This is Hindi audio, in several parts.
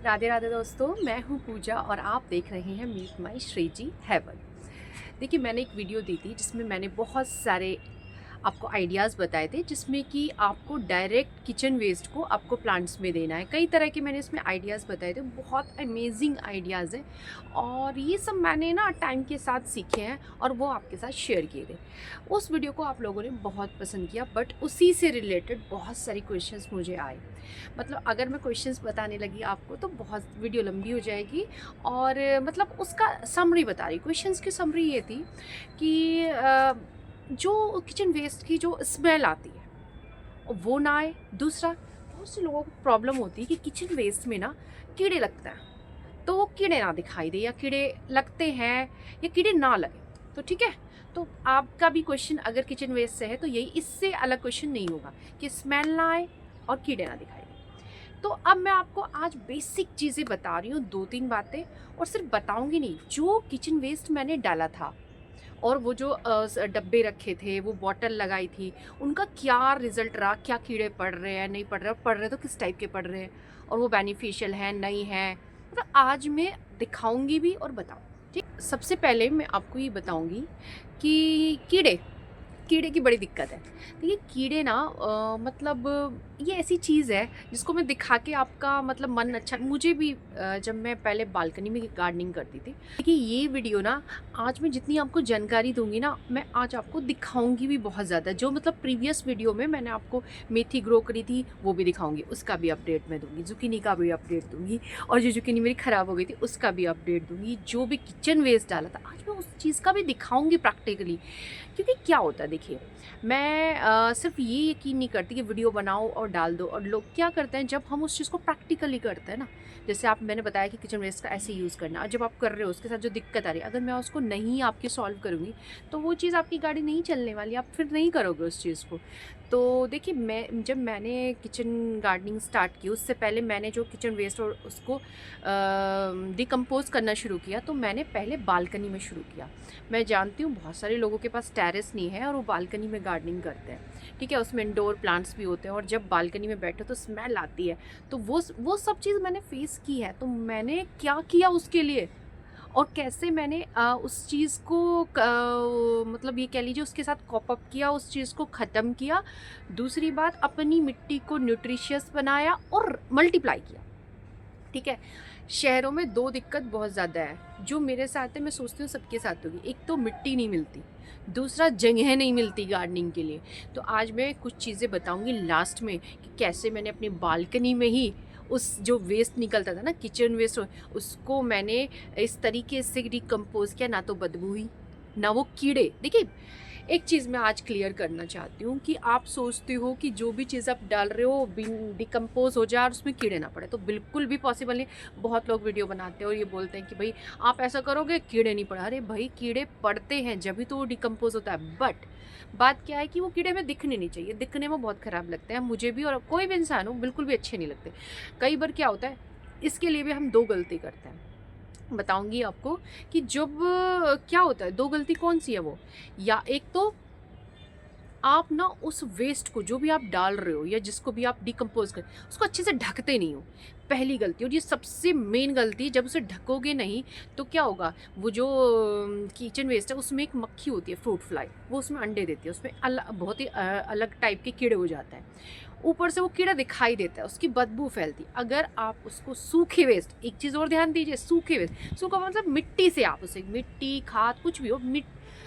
राधे राधे दोस्तों, मैं हूँ पूजा और आप देख रहे हैं मीट माई श्रीजी हेवन। देखिए, मैंने एक वीडियो दी थी जिसमें मैंने बहुत सारे आपको आइडियाज़ बताए थे, जिसमें कि आपको डायरेक्ट किचन वेस्ट को आपको प्लांट्स में देना है। कई तरह के मैंने इसमें आइडियाज़ बताए थे, बहुत अमेजिंग आइडियाज़ हैं और ये सब मैंने ना टाइम के साथ सीखे हैं और वो आपके साथ शेयर किए थे। उस वीडियो को आप लोगों ने बहुत पसंद किया, बट उसी से रिलेटेड बहुत सारी क्वेश्चंस मुझे आए। मतलब अगर मैं क्वेश्चंस बताने लगी आपको तो बहुत वीडियो लंबी हो जाएगी और मतलब उसका समरी बता रही। क्वेश्चंस की समरी ये थी कि जो किचन वेस्ट की जो स्मेल आती है वो ना आए। दूसरा, बहुत से लोगों को प्रॉब्लम होती है कि किचन वेस्ट में ना कीड़े लगते हैं, तो वो कीड़े ना दिखाई दे, या कीड़े लगते हैं या कीड़े ना लगे। तो ठीक है, तो आपका भी क्वेश्चन अगर किचन वेस्ट से है तो यही, इससे अलग क्वेश्चन नहीं होगा कि स्मेल ना आए और कीड़े ना दिखाई दे। तो अब मैं आपको आज बेसिक चीज़ें बता रही हूँ, 2-3 बातें, और सिर्फ बताऊंगी नहीं, जो किचन वेस्ट मैंने डाला था और वो जो डब्बे रखे थे, वो बॉटल लगाई थी, उनका क्या रिज़ल्ट रहा, क्या कीड़े पड़ रहे हैं, नहीं पड़ रहे तो किस टाइप के पड़ रहे हैं, और वो बेनिफिशियल है नहीं है, मतलब आज मैं दिखाऊंगी भी और बताऊँ। ठीक, सबसे पहले मैं आपको ये बताऊंगी कि कीड़े कीड़े की बड़ी दिक्कत है। देखिए, कीड़े ना मतलब ये ऐसी चीज़ है जिसको मैं दिखा के आपका मतलब मन अच्छा, मुझे भी जब मैं पहले बालकनी में गार्डनिंग करती थी। देखिए, ये वीडियो ना आज मैं जितनी आपको जानकारी दूंगी ना, मैं आज आपको दिखाऊंगी भी बहुत ज़्यादा। जो मतलब प्रीवियस वीडियो में मैंने आपको मेथी ग्रो करी थी वो भी दिखाऊंगी, उसका भी अपडेट मैं दूंगी, जुकीनी का भी अपडेट दूंगी, और जो जुकीनी मेरी ख़राब हो गई थी उसका भी अपडेट दूंगी। जो भी किचन वेस्ट डाला था आज मैं उस चीज़ का भी दिखाऊंगी प्रैक्टिकली। क्योंकि क्या होता है, देखिए, मैं सिर्फ ये यकीन नहीं करती कि वीडियो बनाओ और डाल दो, और लोग क्या करते हैं जब हम उस चीज़ को प्रैक्टिकली करते हैं ना, जैसे आप, मैंने बताया कि किचन वेस्ट का ऐसे यूज़ करना, और जब आप कर रहे हो उसके साथ जो दिक्कत आ रही है, अगर मैं उसको नहीं आपकी सॉल्व करूँगी तो वो चीज़ आपकी गाड़ी नहीं चलने वाली, आप फिर नहीं करोगे उस चीज़ को। तो देखिए, जब मैंने किचन गार्डनिंग स्टार्ट की, उससे पहले मैंने जो किचन वेस्ट और उसको डिकम्पोज करना शुरू किया, तो मैंने पहले बालकनी में शुरू किया। मैं जानती हूँ बहुत सारे लोगों के पास टेरेस नहीं है और वो बालकनी में गार्डनिंग करते हैं, ठीक है, उसमें इंडोर प्लांट्स भी होते हैं, और जब बालकनी में बैठो तो स्मेल आती है। तो वो सब चीज़ मैंने फेस की है। तो मैंने क्या किया उसके लिए, और कैसे मैंने उस चीज़ को मतलब ये कह लीजिए उसके साथ कॉप अप किया, उस चीज़ को ख़त्म किया। दूसरी बात, अपनी मिट्टी को न्यूट्रिशियस बनाया और मल्टीप्लाई किया। ठीक है, शहरों में दो दिक्कत बहुत ज़्यादा है जो मेरे साथ है, मैं सोचती हूँ सबके साथ होगी। एक तो मिट्टी नहीं मिलती, दूसरा जगह नहीं मिलती गार्डनिंग के लिए। तो आज मैं कुछ चीज़ें बताऊँगी लास्ट में कि कैसे मैंने अपनी बालकनी में ही उस जो वेस्ट निकलता था ना, किचन वेस्ट, उसको मैंने इस तरीके से डिकम्पोज किया, ना तो बदबू हुई ना वो कीड़े। देखिए, एक चीज़ मैं आज क्लियर करना चाहती हूँ कि आप सोचते हो कि जो भी चीज़ आप डाल रहे हो डिकम्पोज हो जाए और उसमें कीड़े ना पड़े, तो बिल्कुल भी पॉसिबल नहीं। बहुत लोग वीडियो बनाते हैं और ये बोलते हैं कि भाई आप ऐसा करोगे कीड़े नहीं पड़े। अरे भाई, कीड़े पड़ते हैं जब भी तो वो डिकम्पोज होता है, बट बात क्या है कि वो कीड़े हमें दिखने नहीं चाहिए। दिखने में बहुत ख़राब लगते हैं मुझे भी, और कोई भी इंसान हो, बिल्कुल भी अच्छे नहीं लगते। कई बार क्या होता है, इसके लिए भी हम दो गलती करते हैं, बताऊंगी आपको कि जब क्या होता है। दो गलती कौन सी है वो, या एक तो आप ना उस वेस्ट को जो भी आप डाल रहे हो या जिसको भी आप डिकम्पोज कर, उसको अच्छे से ढकते नहीं हो, पहली गलती। और ये सबसे मेन गलती, जब उसे ढकोगे नहीं तो क्या होगा, वो जो किचन वेस्ट है उसमें एक मक्खी होती है, फ्रूट फ्लाई, वो उसमें अंडे देती है, उसमें बहुत ही अलग टाइप के कीड़े हो जाते हैं। ऊपर से वो कीड़ा दिखाई देता है, उसकी बदबू फैलती। अगर आप उसको सूखे वेस्ट, एक चीज़ और ध्यान दीजिए, सूखे वेस्ट, सूखा मतलब मिट्टी से, आप उसे मिट्टी खाद कुछ भी हो,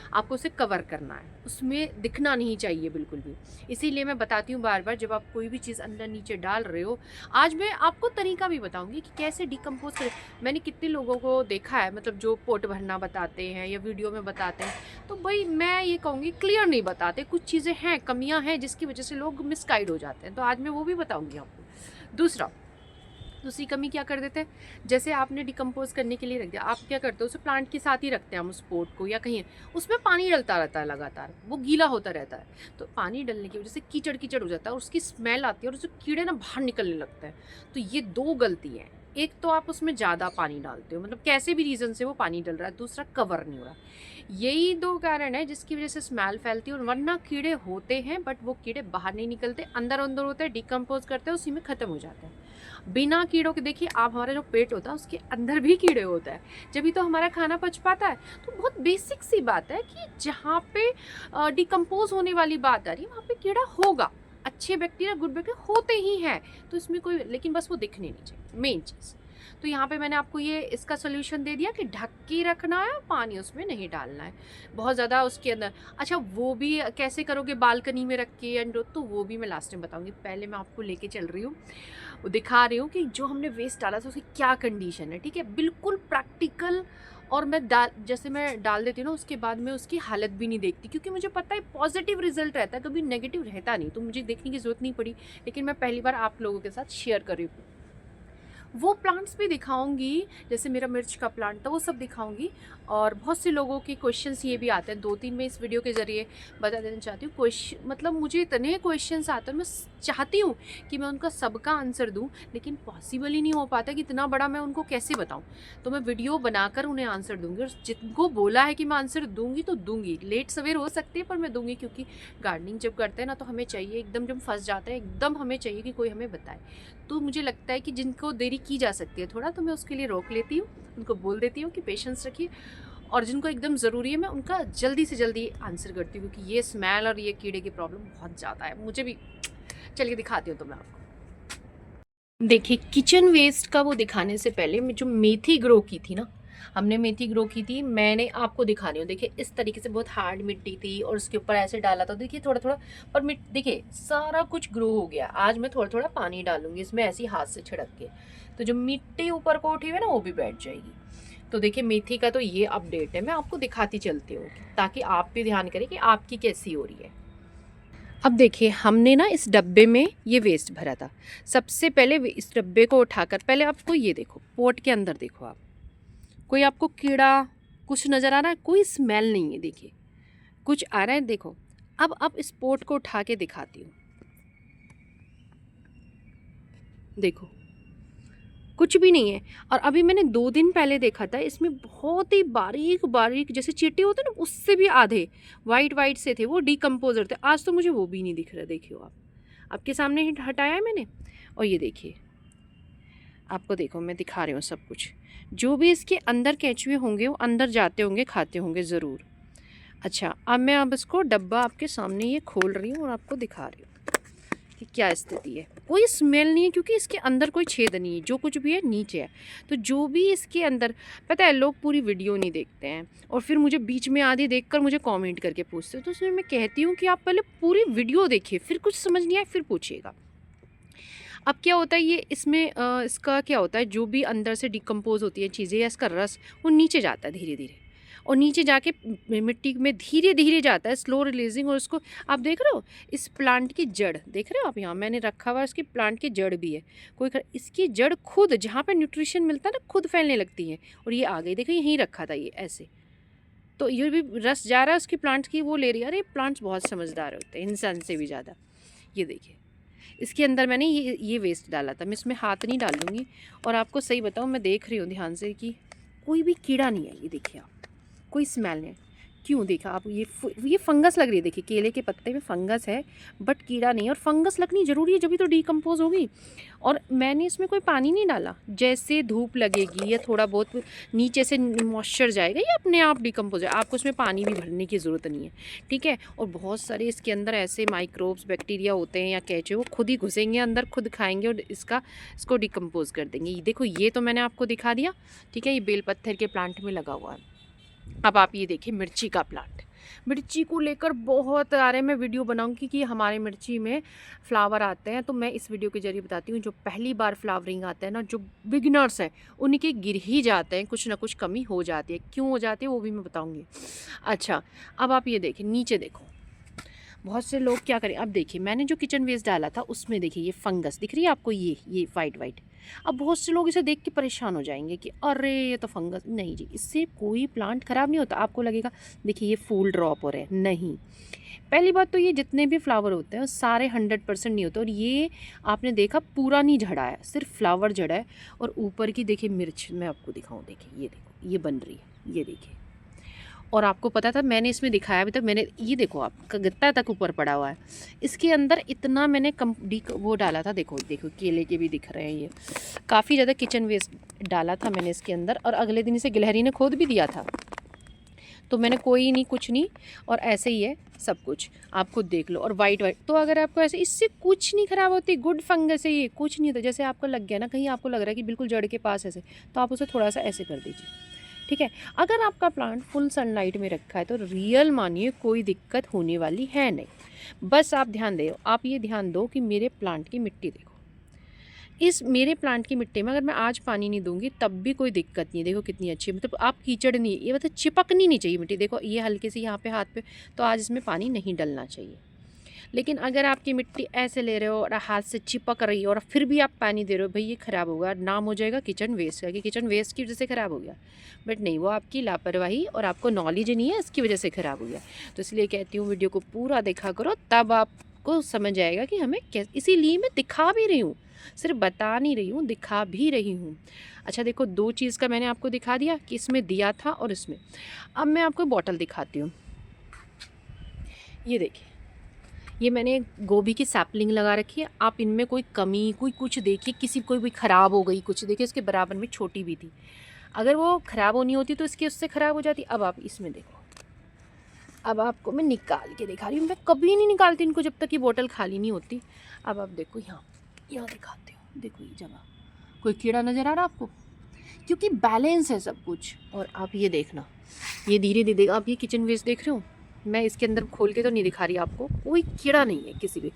आपको उसे कवर करना है, उसमें दिखना नहीं चाहिए बिल्कुल भी। इसीलिए मैं बताती हूँ बार बार, जब आप कोई भी चीज़ अंदर नीचे डाल रहे हो, आज मैं आपको तरीका भी बताऊंगी कि कैसे डिकम्पोज करें। मैंने कितने लोगों को देखा है, मतलब जो पोट भरना बताते हैं या वीडियो में बताते हैं, तो भाई मैं ये कहूँगी क्लियर नहीं बताते, कुछ चीज़ें हैं, कमियाँ हैं जिसकी वजह से लोग मिसगाइड हो जाते हैं। तो आज मैं वो भी बताऊँगी आपको। दूसरी कमी क्या कर देते हैं, जैसे आपने डिकम्पोज करने के लिए रख दिया, आप क्या करते हो, उसे प्लांट के साथ ही रखते हैं हम उस पोट को, या कहीं उसमें पानी डलता रहता है लगातार, वो गीला होता रहता है, तो पानी डलने की वजह से कीचड़ कीचड़ हो जाता है और उसकी स्मेल आती है और उससे कीड़े ना बाहर निकलने लगते हैं। तो ये दो गलती हैं, एक तो आप उसमें ज़्यादा पानी डालते हो, मतलब कैसे भी रीज़न से वो पानी डल रहा है, दूसरा कवर नहीं हो रहा। यही 2 कारण है जिसकी वज़ह से स्मेल फैलती है। और वरना कीड़े होते हैं बट वो कीड़े बाहर नहीं निकलते, अंदर-अंदर होते हैं, डिकम्पोज़ करते हैं, उसी में ख़त्म हो जाते हैं। बिना कीड़ों के देखिए आप, हमारा जो पेट होता है उसके अंदर भी कीड़े होते हैं, जभी तो हमारा खाना पच पाता है। तो बहुत बेसिक सी बात है कि जहाँ पे डिकम्पोज़ होने वाली बात आ रही है वहाँ पे कीड़ा होगा। अच्छे बैक्टीरिया, गुड बैक्टीरिया होते ही हैं, तो इसमें कोई, लेकिन बस वो दिखने नहीं चाहिए, मेन चीज़। तो यहाँ पे मैंने आपको ये इसका सॉल्यूशन दे दिया कि ढक के रखना है, पानी उसमें नहीं डालना है बहुत ज़्यादा उसके अंदर। अच्छा, वो भी कैसे करोगे बालकनी में रख के एंड, तो वो भी मैं लास्ट में बताऊँगी। पहले मैं आपको लेके चल रही हूँ, वो दिखा रही हूँ कि जो हमने वेस्ट डाला था उसकी क्या कंडीशन है, ठीक है, बिल्कुल प्रैक्टिकल। और मैं जैसे मैं डाल देती हूँ ना, उसके बाद मैं उसकी हालत भी नहीं देखती, क्योंकि मुझे पता है पॉजिटिव रिजल्ट रहता है, कभी नेगेटिव रहता नहीं, तो मुझे देखने की ज़रूरत नहीं पड़ी। लेकिन मैं पहली बार आप लोगों के साथ शेयर कर रही हूँ। वो प्लांट्स भी दिखाऊंगी, जैसे मेरा मिर्च का प्लांट था वो सब दिखाऊंगी। और बहुत से लोगों के क्वेश्चंस ये भी आते हैं, 2-3 मैं इस वीडियो के ज़रिए बता देना चाहती हूँ। क्वेश्चन मतलब मुझे इतने क्वेश्चंस आते हैं, मैं चाहती हूँ कि मैं उनका सबका आंसर दूँ, लेकिन पॉसिबल ही नहीं हो पाता कि इतना बड़ा मैं उनको कैसे बताऊँ। तो मैं वीडियो बनाकर उन्हें आंसर दूँगी, और जिनको बोला है कि मैं आंसर दूँगी तो दूँगी, लेट सवेर हो सकती है पर मैं दूँगी। क्योंकि गार्डनिंग जब करते हैं ना, तो हमें चाहिए एकदम, जब फंस जाते हैं एकदम, हमें चाहिए कि कोई हमें बताए। तो मुझे लगता है कि जिनको देरी की जा सकती है थोड़ा, तो मैं उसके लिए रोक लेती हूँ, उनको बोल देती हूँ कि पेशेंस रखिए। और जिनको एकदम ज़रूरी है, मैं उनका जल्दी से जल्दी आंसर करती हूँ, क्योंकि ये स्मेल और ये कीड़े की प्रॉब्लम बहुत ज़्यादा है मुझे भी। चलिए दिखाती हूँ तो मैं आपको। देखिए, किचन वेस्ट का वो दिखाने से पहले मैं जो मेथी ग्रो की थी ना, हमने मेथी ग्रो की थी, मैंने आपको दिखा रही हूँ। देखिए इस तरीके से बहुत हार्ड मिट्टी थी और उसके ऊपर ऐसे डाला था, देखिए थोड़ा थोड़ा, पर देखिए सारा कुछ ग्रो हो गया। आज मैं थोड़ा थोड़ा पानी डालूंगी इसमें ऐसे ही हाथ से छिड़क के, तो जो मिट्टी ऊपर को उठी हुई है ना वो भी बैठ जाएगी। तो देखिए मेथी का तो ये अपडेट है, मैं आपको दिखाती चलती हूँ ताकि आप भी ध्यान करें कि आपकी कैसी हो रही है। अब देखिए हमने ना इस डब्बे में ये वेस्ट भरा था। सबसे पहले इस डब्बे को उठाकर, पहले आपको ये देखो, पोट के अंदर देखो आप, कोई आपको कीड़ा कुछ नज़र आ रहा है? कोई स्मेल नहीं है, देखिए कुछ आ रहा है, देखो। अब इस पोट को उठा के दिखाती हूँ, देखो कुछ भी नहीं है। और अभी मैंने 2 दिन पहले देखा था, इसमें बहुत ही बारीक बारीक जैसे चींटे होते हैं ना, उससे भी आधे वाइट वाइट से थे, वो डिकम्पोजर थे। आज तो मुझे वो भी नहीं दिख रहा, देखियो आप, आपके सामने ही हटाया है मैंने। और ये देखिए, आपको देखो मैं दिखा रही हूँ सब कुछ, जो भी इसके अंदर केंचुए होंगे वो अंदर जाते होंगे, खाते होंगे ज़रूर। अच्छा, अब इसको डब्बा आपके सामने ये खोल रही हूँ और आपको दिखा रही हूँ कि क्या स्थिति है। कोई स्मेल नहीं है, क्योंकि इसके अंदर कोई छेद नहीं है, जो कुछ भी है नीचे है। तो जो भी इसके अंदर, पता है लोग पूरी वीडियो नहीं देखते हैं और फिर मुझे बीच में आधी देखकर मुझे कमेंट करके पूछते हैं। तो उसमें मैं कहती हूँ कि आप पहले पूरी वीडियो देखिए, फिर कुछ समझ नहीं आए फिर पूछिएगा। अब क्या होता है, ये इसमें इसका क्या होता है, जो भी अंदर से डिकम्पोज होती है चीज़ें या इसका रस, वो नीचे जाता है धीरे धीरे, और नीचे जाके मिट्टी में धीरे धीरे जाता है, स्लो रिलीजिंग। और उसको आप देख रहे हो, इस प्लांट की जड़ देख रहे हो आप, यहाँ मैंने रखा हुआ है, इसकी प्लांट की जड़ भी है। इसकी जड़ खुद जहाँ पे न्यूट्रिशन मिलता है ना, खुद फैलने लगती है। और ये आ गई, देखो यहीं रखा था ये ऐसे, तो ये भी रस जा रहा है उसकी प्लांट की, वो ले रही है। अरे प्लांट्स बहुत समझदार होते हैं, इंसान से भी ज़्यादा। ये देखिए, इसके अंदर मैंने ये वेस्ट डाला था, मैं इसमें हाथ नहीं डालूंगी। और आपको सही बताऊँ, मैं देख रही हूँ ध्यान से कि कोई भी कीड़ा नहीं है, ये देखिए आप, कोई स्मेल नहीं है। क्यों, देखा आप, ये फंगस लग रही है, देखिए केले के पत्ते में फंगस है बट कीड़ा नहीं है। और फंगस लगनी ज़रूरी है, जब भी तो डिकम्पोज होगी। और मैंने इसमें कोई पानी नहीं डाला, जैसे धूप लगेगी या थोड़ा बहुत नीचे से मॉइस्चर जाएगा, ये अपने आप डिकम्पोज है, आपको उसमें पानी भी भरने की ज़रूरत नहीं है, ठीक है। और बहुत सारे इसके अंदर ऐसे माइक्रोब्स बैक्टीरिया होते हैं या कैचे, वो खुद ही घुसेंगे अंदर, खुद खाएंगे और इसको डिकम्पोज कर देंगे। देखो ये तो मैंने आपको दिखा दिया, ठीक है, ये बेलपत्थर के प्लांट में लगा हुआ है। अब आप ये देखिए मिर्ची का प्लांट, मिर्ची को लेकर बहुत आ रहे हैं, मैं वीडियो बनाऊंगी कि हमारे मिर्ची में फ्लावर आते हैं। तो मैं इस वीडियो के जरिए बताती हूँ, जो पहली बार फ्लावरिंग आते हैं ना, जो बिगिनर्स हैं उनके गिर ही जाते हैं, कुछ ना कुछ कमी हो जाती है। क्यों हो जाती है वो भी मैं बताऊँगी। अच्छा, अब आप ये देखिए नीचे देखो, बहुत से लोग क्या करें, अब देखिए मैंने जो किचन वेस्ट डाला था उसमें देखिए ये फंगस दिख रही है आपको, ये वाइट वाइट। अब बहुत से लोग इसे देख के परेशान हो जाएंगे कि अरे ये तो फंगस। नहीं जी, इससे कोई प्लांट ख़राब नहीं होता। आपको लगेगा देखिए ये फूल ड्रॉप हो रहे हैं, नहीं। पहली बात तो ये जितने भी फ्लावर होते हैं सारे 100% नहीं होते। और ये आपने देखा पूरा नहीं झड़ा है, सिर्फ फ्लावर झड़ा है। और ऊपर की देखिए मिर्च मैं आपको दिखाऊं, देखिए ये देखो ये बन रही है, ये देखिए। और आपको पता था मैंने इसमें दिखाया अभी तक, मैंने ये देखो आपका गत्ता तक ऊपर पड़ा हुआ है। इसके अंदर इतना मैंने वो डाला था, देखो देखो केले के भी दिख रहे हैं, ये काफ़ी ज़्यादा किचन वेस्ट डाला था मैंने इसके अंदर। और अगले दिन इसे गिलहरी ने खोद भी दिया था। तो मैंने कोई नहीं कुछ नहीं, और ऐसे ही है सब कुछ, आप खुद देख लो। और वाइट वाइट तो अगर आपको ऐसे, इससे कुछ नहीं ख़राब होती, गुड फंगस है ये, कुछ नहीं होता। जैसे आपको लग गया ना कहीं, आपको लग रहा है कि बिल्कुल जड़ के पास ऐसे, तो आप उसे थोड़ा सा ऐसे कर दीजिए, ठीक है। अगर आपका प्लांट फुल सनलाइट में रखा है तो रियल मानिए कोई दिक्कत होने वाली है नहीं। बस आप ध्यान दो, आप ये ध्यान दो कि मेरे प्लांट की मिट्टी देखो, इस मेरे प्लांट की मिट्टी में अगर मैं आज पानी नहीं दूंगी तब भी कोई दिक्कत नहीं है। देखो कितनी अच्छी, मतलब आप कीचड़ नहीं, ये मतलब चिपकनी नहीं चाहिए मिट्टी। देखो ये हल्के से यहाँ पे हाथ पे, तो आज इसमें पानी नहीं डलना चाहिए। लेकिन अगर आपकी मिट्टी ऐसे ले रहे हो और हाथ से चिपक रही है और फिर भी आप पानी दे रहे हो, भाई ये ख़राब होगा, नाम हो जाएगा किचन वेस्ट का, कि किचन वेस्ट की वजह से ख़राब हो गया। बट नहीं, वो आपकी लापरवाही और आपको नॉलेज नहीं है, इसकी वजह से ख़राब हो गया। तो इसलिए कहती हूँ वीडियो को पूरा देखा करो, तब आपको समझ आएगा कि हमें इसीलिए मैं दिखा भी रही हूँ, सिर्फ बता नहीं रही हूँ, दिखा भी रही हूँ। अच्छा देखो, दो चीज़ का मैंने आपको दिखा दिया कि इसमें दिया था और इसमें। अब मैं आपको बॉटल दिखाती हूँ। ये देखिए, ये मैंने गोभी की सैपलिंग लगा रखी है। आप इनमें कोई कमी, कोई कुछ देखिए, किसी कोई भी ख़राब हो गई कुछ, देखिए इसके बराबर में छोटी भी थी, अगर वो ख़राब होनी होती तो इसकी उससे ख़राब हो जाती। अब आप इसमें देखो, अब आपको मैं निकाल के दिखा रही हूँ, मैं कभी नहीं निकालती इनको जब तक ये बोतल खाली नहीं होती। अब आप देखो यहाँ, यहाँ दिखाते हो, देखो ये जगह, कोई कीड़ा नज़र आ रहा है आपको, क्योंकि बैलेंस है सब कुछ। और आप ये देखना, ये धीरे धीरे, आप ये किचन वेस्ट देख रहे हो, मैं इसके अंदर खोल के तो नहीं दिखा रही आपको, कोई कीड़ा नहीं है किसी भी।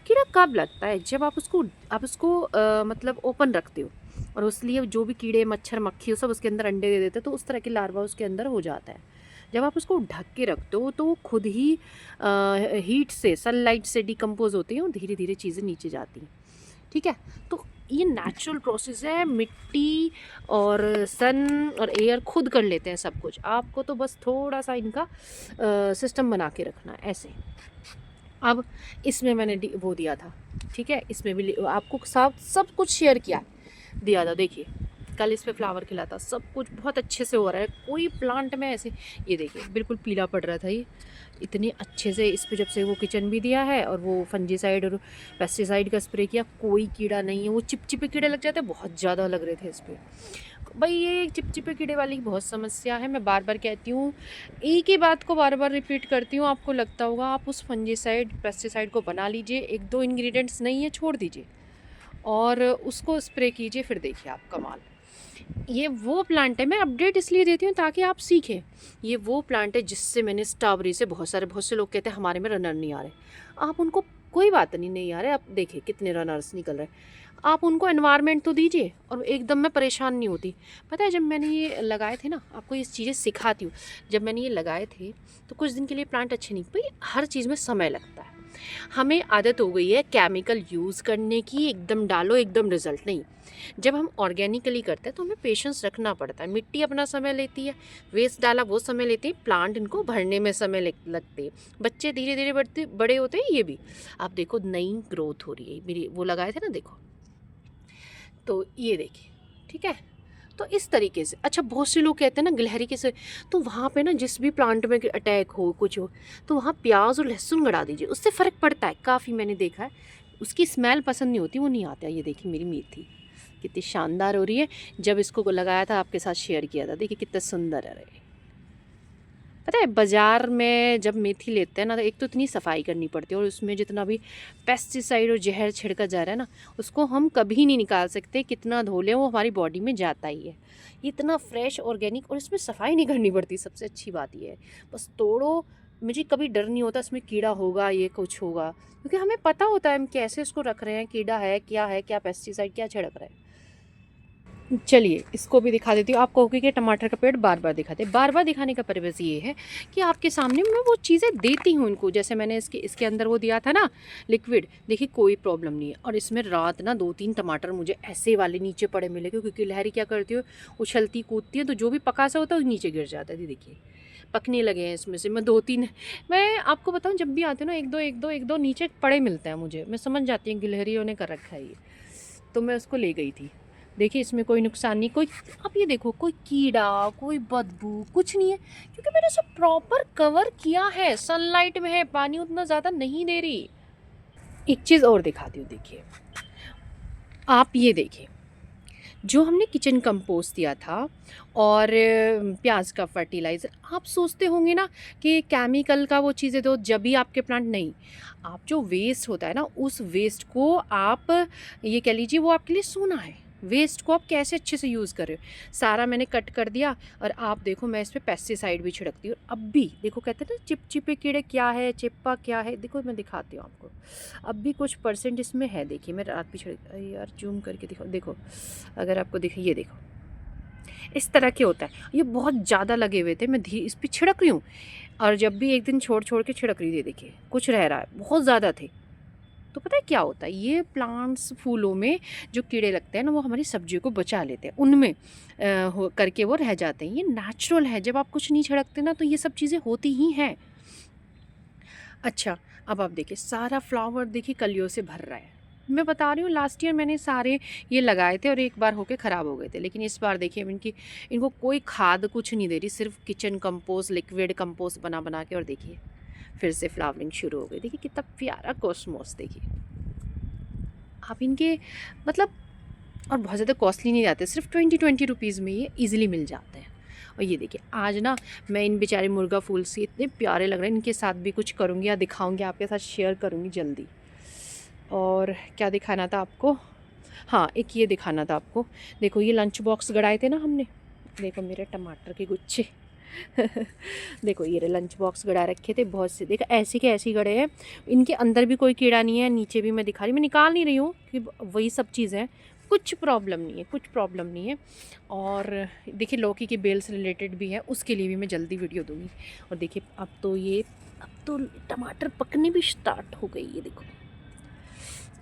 कीड़ा कब लगता है, जब आप उसको मतलब ओपन रखते हो, और उसलिए जो भी कीड़े मच्छर मक्खी सब उसके अंदर अंडे दे देते हैं, तो उस तरह के लार्वा उसके अंदर हो जाता है। जब आप उसको ढक के रखते हो तो वो खुद ही हीट से, सनलाइट से डिकम्पोज होती हैं और धीरे धीरे चीज़ें नीचे जाती हैं, ठीक है। तो ये नेचुरल प्रोसेस है, मिट्टी और सन और एयर खुद कर लेते हैं सब कुछ। आपको तो बस थोड़ा सा इनका सिस्टम बना के रखना है ऐसे। अब इसमें मैंने वो दिया था, ठीक है, इसमें भी आपको सब कुछ शेयर किया दिया था। देखिए कल इस पे फ्लावर खिला था, सब कुछ बहुत अच्छे से हो रहा है। कोई प्लांट में ऐसे, ये देखिए बिल्कुल पीला पड़ रहा था ये, इतने अच्छे से इस पे जब से वो किचन भी दिया है और वो फंजीसाइड और पेस्टिसाइड का स्प्रे किया, कोई कीड़ा नहीं है। वो चिपचिपे कीड़े लग जाते हैं, बहुत ज़्यादा लग रहे थे इस पर। भाई ये चिपचिपे कीड़े वाली बहुत समस्या है, मैं बार बार कहती हूँ, एक ही बात को बार बार रिपीट करती हूँ। आपको लगता होगा, आप उस फंजीसाइड पेस्टिसाइड को बना लीजिए, एक दो इंग्रेडिएंट्स नहीं है छोड़ दीजिए और उसको स्प्रे कीजिए, फिर देखिए आप कमाल। ये वो प्लांट है, मैं अपडेट इसलिए देती हूँ ताकि आप सीखें। ये वो प्लांट है जिससे मैंने स्ट्रॉबेरी से बहुत से लोग कहते हैं हमारे में रनर नहीं आ रहे। आप उनको, कोई बात नहीं आ रहे, आप देखिए कितने रनर्स निकल रहे हैं। आप उनको एनवायरनमेंट तो दीजिए और एकदम मैं परेशान नहीं होती। पता है जब मैंने ये लगाए थे ना, आपको ये चीज़ें सिखाती हूँ, जब मैंने ये लगाए थे तो कुछ दिन के लिए प्लांट अच्छे नहीं, भाई हर चीज़ में समय लगता है। हमें आदत हो गई है केमिकल यूज़ करने की, एकदम डालो एकदम रिज़ल्ट नहीं। जब हम ऑर्गेनिकली करते हैं तो हमें पेशेंस रखना पड़ता है। मिट्टी अपना समय लेती है, वेस्ट डाला वो समय लेती है, प्लांट इनको भरने में समय लगते हैं, बच्चे धीरे धीरे बड़े होते हैं। ये भी आप देखो नई ग्रोथ हो रही है, मेरी वो लगाए थे ना, देखो तो ये देखिए, ठीक है। तो इस तरीके से, अच्छा बहुत से लोग कहते हैं ना गिलहरी के से, तो वहाँ पे ना जिस भी प्लांट में अटैक हो कुछ हो तो वहाँ प्याज और लहसुन गड़ा दीजिए, उससे फ़र्क पड़ता है काफ़ी, मैंने देखा है। उसकी स्मेल पसंद नहीं होती, वो नहीं आता। ये देखिए मेरी मेथी कितनी शानदार हो रही है, जब इसको लगाया था आपके साथ शेयर किया था, देखिए कितना सुंदर है। पता है बाज़ार में जब मेथी लेते हैं ना, तो एक तो इतनी सफाई करनी पड़ती है और उसमें जितना भी पेस्टिसाइड और जहर छिड़का जा रहा है ना, उसको हम कभी नहीं निकाल सकते, कितना धो लें वो हमारी बॉडी में जाता ही है। इतना फ्रेश ऑर्गेनिक, और इसमें सफाई नहीं करनी पड़ती, सबसे अच्छी बात ये है। बस तोड़ो, मुझे कभी डर नहीं होता इसमें कीड़ा होगा, ये कुछ होगा, क्योंकि हमें पता होता है हम कैसे इसको रख रहे हैं, कीड़ा है, क्या पेस्टिसाइड क्या छिड़क रहे हैं। चलिए इसको भी दिखा देती हूँ। आप कहोगे कि टमाटर का पेड़ बार बार दिखाते, बार बार दिखाने का पर्पज़ ये है कि आपके सामने मैं वो चीज़ें देती हूँ उनको। जैसे मैंने इसके अंदर वो दिया था ना लिक्विड, देखिए कोई प्रॉब्लम नहीं है। और इसमें रात ना 2-3 टमाटर मुझे ऐसे वाले नीचे पड़े मिले, क्योंकि लहरी क्या करती है, उछलती कूदती है, तो जो भी पका सा होता है वो नीचे गिर जाता है। देखिए पकने लगे हैं इसमें से। मैं 2-3, मैं आपको बताऊँ, जब भी आती हूँ ना एक दो नीचे पड़े मिलते हैं मुझे। मैं समझ जाती हूँ गिलहरियों ने कर रखा है ये, तो मैं उसको ले गई थी। देखिए इसमें कोई नुकसान नहीं, कोई, आप ये देखो, कोई कीड़ा, कोई बदबू कुछ नहीं है, क्योंकि मैंने सब प्रॉपर कवर किया है, सनलाइट में है, पानी उतना ज़्यादा नहीं दे रही। एक चीज़ और दिखाती हूँ, देखिए आप ये देखिए, जो हमने किचन कंपोस्ट दिया था और प्याज का फर्टिलाइज़र, आप सोचते होंगे ना कि केमिकल का वो चीज़ें दो जब भी आपके प्लांट, नहीं, आप जो वेस्ट होता है ना उस वेस्ट को आप, ये कह लीजिए वो आपके लिए सोना है। वेस्ट को आप कैसे अच्छे से यूज़ कर रहे हो, सारा मैंने कट कर दिया। और आप देखो मैं इस पर पेस्टिसाइड भी छिड़कती हूँ। अब भी देखो, कहते हैं ना चिपचिपे कीड़े क्या है, चिप्पा क्या है, देखो मैं दिखाती हूँ आपको। अब भी कुछ परसेंट इसमें है, देखिए मैं रात भी छिड़क, अरे यार जूम करके दिखाओ, देखो अगर आपको दिखे, ये देखो इस तरह के होता है। ये बहुत ज़्यादा लगे हुए थे, मैं इस पर छिड़क रही हूँ, और जब भी एक दिन छोड़ छोड़ के छिड़क रही थी, देखिए कुछ रह रहा है, बहुत ज़्यादा थे। तो पता है क्या होता है, ये प्लांट्स फूलों में जो कीड़े लगते हैं ना, वो हमारी सब्जियों को बचा लेते हैं, उनमें करके वो रह जाते हैं। ये नेचुरल है, जब आप कुछ नहीं छिड़कते ना तो ये सब चीज़ें होती ही हैं। अच्छा, अब आप देखिए सारा फ्लावर देखिए कलियों से भर रहा है। मैं बता रही हूँ, लास्ट ईयर मैंने सारे ये लगाए थे और एक बार होके ख़राब हो गए थे, लेकिन इस बार देखिए इनको कोई खाद कुछ नहीं दे रही, सिर्फ किचन कंपोस्ट, लिक्विड कंपोस्ट बना बना के, और देखिए फिर से फ्लावरिंग शुरू हो गई। देखिए कितना प्यारा कॉस्मोस, देखिए आप इनके, मतलब, और बहुत ज़्यादा कॉस्टली नहीं जाते, सिर्फ 20 रुपीज़ में ये ईज़िली मिल जाते हैं। और ये देखिए आज ना मैं इन बेचारे मुर्गा फूल से इतने प्यारे लग रहे हैं, इनके साथ भी कुछ करूँगी या दिखाऊँगी, आपके साथ शेयर करूँगी जल्दी। और क्या दिखाना था आपको, हाँ एक ये दिखाना था आपको। देखो ये लंच बॉक्स गड़ाए थे ना हमने, देखो मेरे टमाटर के गुच्छे देखो ये लंच बॉक्स गड़ा रखे थे बहुत से, देखो ऐसे के ऐसे गड़े हैं, इनके अंदर भी कोई कीड़ा नहीं है, नीचे भी मैं दिखा रही, मैं निकाल नहीं रही हूँ कि वही सब चीज़ें हैं, कुछ प्रॉब्लम नहीं है, कुछ प्रॉब्लम नहीं है। और देखिए लौकी की बेल से रिलेटेड भी है, उसके लिए भी मैं जल्दी वीडियो दूँगी। और देखिए अब तो टमाटर पकने भी स्टार्ट हो गई, ये देखो।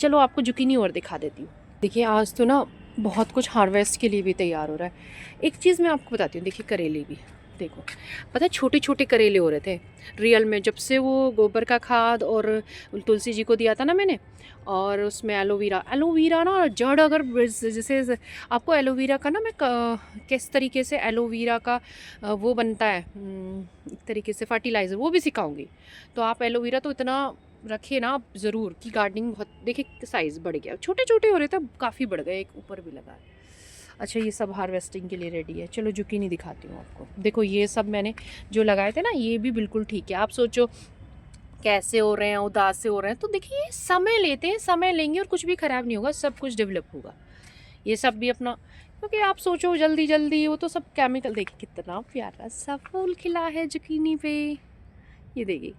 चलो आपको जुकीनी और दिखा देती हूँ। देखिए आज तो ना बहुत कुछ हार्वेस्ट के लिए भी तैयार हो रहा है। एक चीज़ मैं आपको बताती हूँ, देखिए करेले भी देखो, पता है छोटे छोटे करेले हो रहे थे रियल में, जब से वो गोबर का खाद और तुलसी जी को दिया था ना मैंने, और उसमें एलोवेरा ना जड़, अगर जैसे आपको एलोवेरा का ना, मैं किस तरीके से एलोवेरा का वो बनता है, एक तरीके से फर्टिलाइज़र, वो भी सिखाऊंगी। तो आप एलोवेरा तो इतना रखिए ना आप ज़रूर, कि गार्डनिंग बहुत, देखिए साइज़ बढ़ गया, छोटे छोटे हो रहे थे काफ़ी बढ़ गए, एक ऊपर भी लगा है। अच्छा ये सब हार्वेस्टिंग के लिए रेडी है। चलो जुकीनी दिखाती हूँ आपको। देखो ये सब मैंने जो लगाए थे ना, ये भी बिल्कुल ठीक है। आप सोचो कैसे हो रहे हैं, उदास से हो रहे हैं, तो देखिए ये समय लेते हैं, समय लेंगे और कुछ भी ख़राब नहीं होगा, सब कुछ डेवलप होगा। ये सब भी अपना, क्योंकि आप सोचो जल्दी जल्दी, वो तो सब केमिकल। देखिए कितना प्यारा सा फूल खिला है जुकीनी पे, ये देखिए,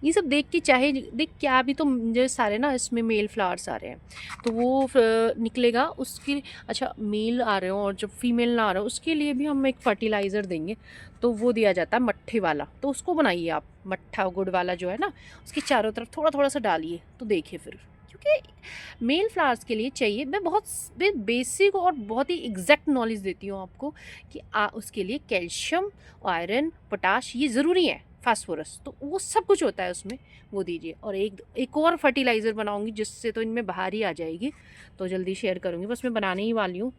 ये सब देख के चाहे देख क्या, अभी तो जो सारे ना इसमें मेल फ्लावर्स आ रहे हैं, तो वो निकलेगा उसकी, अच्छा मेल आ रहे हो और जब फीमेल ना आ रहा हो उसके लिए भी हम एक फर्टिलाइज़र देंगे। तो वो दिया जाता है मट्ठे वाला, तो उसको बनाइए आप, मट्ठा गुड़ वाला जो है ना, उसके चारों तरफ थोड़ा थोड़ा सा डालिए, तो देखिए फिर, क्योंकि मेल फ्लावर्स के लिए चाहिए। मैं बहुत बेसिक और बहुत ही एग्जैक्ट नॉलेज देती हूँ आपको कि उसके लिए कैल्शियम, आयरन, पोटाश ये ज़रूरी है, फास्फोरस, तो वो सब कुछ होता है उसमें, वो दीजिए। और एक और फर्टिलाइज़र बनाऊंगी जिससे तो इनमें बाहर ही आ जाएगी, तो जल्दी शेयर करूँगी, बस मैं बनाने ही वाली हूँ।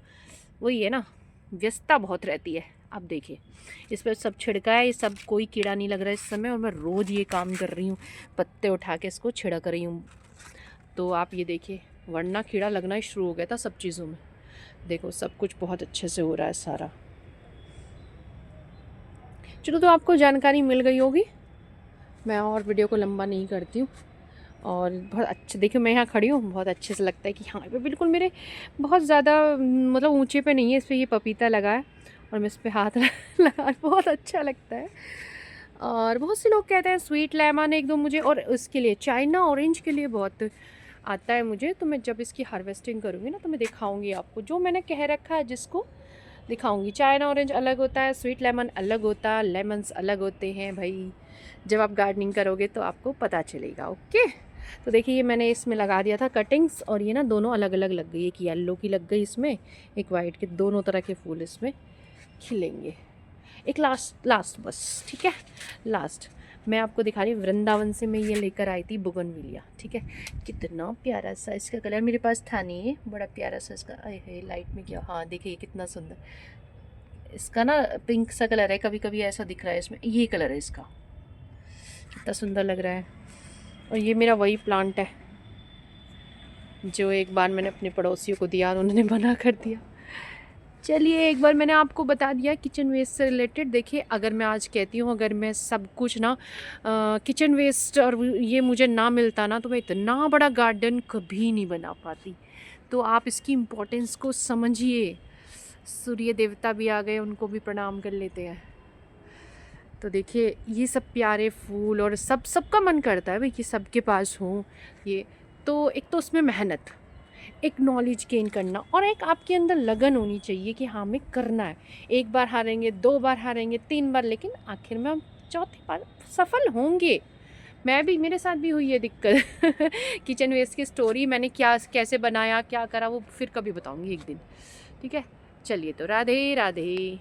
वही है ना, व्यस्तता बहुत रहती है। अब देखिए इस पर सब छिड़का है, ये सब कोई कीड़ा नहीं लग रहा है इस समय, और मैं रोज़ ये काम कर रही हूँ, पत्ते उठा के इसको छिड़क रही हूँ। तो आप ये देखिए, वरना कीड़ा लगना ही शुरू हो गया था सब चीज़ों में। देखो सब कुछ बहुत अच्छे से हो रहा है सारा। चलो तो आपको जानकारी मिल गई होगी, मैं और वीडियो को लंबा नहीं करती हूँ। और बहुत अच्छा, देखिए मैं यहाँ खड़ी हूँ, बहुत अच्छे से लगता है कि हाँ पे बिल्कुल मेरे बहुत ज़्यादा मतलब ऊंचे पे नहीं है, इस पर ये पपीता लगा है और मैं इस पर हाथ लगा, बहुत अच्छा लगता है। और बहुत से लोग कहते हैं स्वीट लेमन एक दो मुझे, और उसके लिए चाइना ऑरेंज के लिए बहुत आता है मुझे, तो मैं जब इसकी हार्वेस्टिंग करूँगी ना तो मैं दिखाऊँगी आपको, जो मैंने कह रखा है जिसको दिखाऊँगी। चाइना ऑरेंज अलग होता है, स्वीट लेमन अलग होता है, लेमन्स अलग होते हैं भाई। जब आप गार्डनिंग करोगे तो आपको पता चलेगा। ओके, तो देखिए ये मैंने इसमें लगा दिया था कटिंग्स, और ये ना दोनों अलग अलग लग गई। एक येलो की लग गई इसमें, एक वाइट के, दोनों तरह के फूल इसमें खिलेंगे। एक लास्ट बस, ठीक है, लास्ट मैं आपको दिखा रही हूँ। वृंदावन से मैं ये लेकर आई थी बोगनविलिया, ठीक है। कितना प्यारा सा इसका कलर, मेरे पास था नहीं है, बड़ा प्यारा सा इसका। अरे है लाइट में क्या, हाँ देखिए कितना सुंदर इसका ना पिंक सा कलर है, कभी कभी ऐसा दिख रहा है इसमें, ये कलर है इसका, कितना सुंदर लग रहा है। और ये मेरा वही प्लांट है जो एक बार मैंने अपने पड़ोसियों को दिया और उन्होंने मना कर दिया। चलिए एक बार मैंने आपको बता दिया किचन वेस्ट से रिलेटेड। देखिए अगर मैं आज कहती हूँ, अगर मैं सब कुछ ना किचन वेस्ट और ये मुझे ना मिलता ना, तो मैं इतना बड़ा गार्डन कभी नहीं बना पाती। तो आप इसकी इम्पोर्टेंस को समझिए। सूर्य देवता भी आ गए, उनको भी प्रणाम कर लेते हैं। तो देखिए ये सब प्यारे फूल, और सबका मन करता है भाई कि सबके पास हों ये। तो एक तो उसमें मेहनत, एक नॉलेज गेन करना, और एक आपके अंदर लगन होनी चाहिए कि हाँ हमें करना है। एक बार हारेंगे, 2 बार हारेंगे, 3 बार, लेकिन आखिर में हम चौथी बार सफल होंगे। मैं भी, मेरे साथ भी हुई है दिक्कत किचन वेस्ट की स्टोरी मैंने क्या कैसे बनाया, क्या करा, वो फिर कभी बताऊंगी एक दिन, ठीक है। चलिए तो राधे राधे।